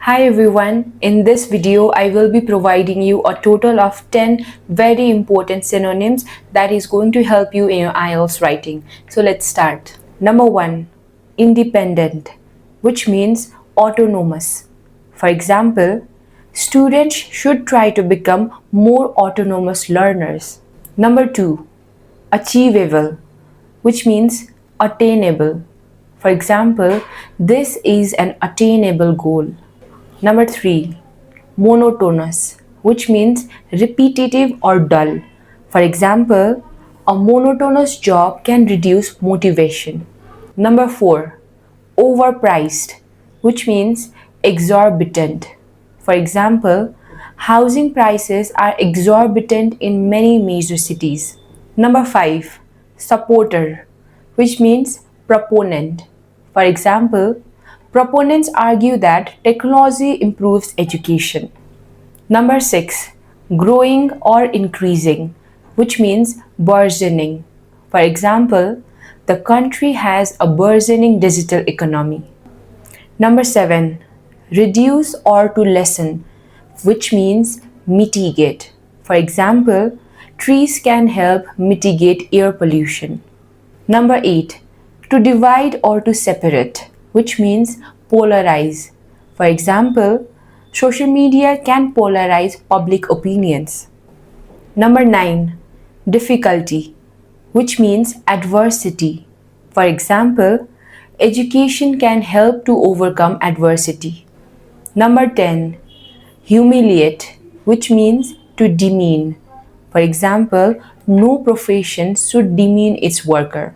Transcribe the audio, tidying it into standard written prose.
Hi everyone, in this video I will be providing you a total of 10 very important synonyms that is going to help you in your IELTS writing. So let's start. Number 1, independent, which means autonomous. For example, students should try to become more autonomous learners. Number 2, achievable, which means attainable. For example, this is an attainable goal. Number 3, monotonous, which means repetitive or dull. For example, a monotonous job can reduce motivation. Number 4, overpriced, which means exorbitant. For example, housing prices are exorbitant in many major cities. Number 5, supporter, which means proponent. For example, proponents argue that technology improves education. Number 6, growing or increasing, which means burgeoning. For example, the country has a burgeoning digital economy. Number 7, reduce or to lessen, which means mitigate. For example, trees can help mitigate air pollution. Number 8, to divide or to separate, which means polarize. For example, social media can polarize public opinions. Number 9, difficulty, which means adversity. For example, education can help to overcome adversity. Number 10, humiliate, which means to demean. For example, no profession should demean its worker.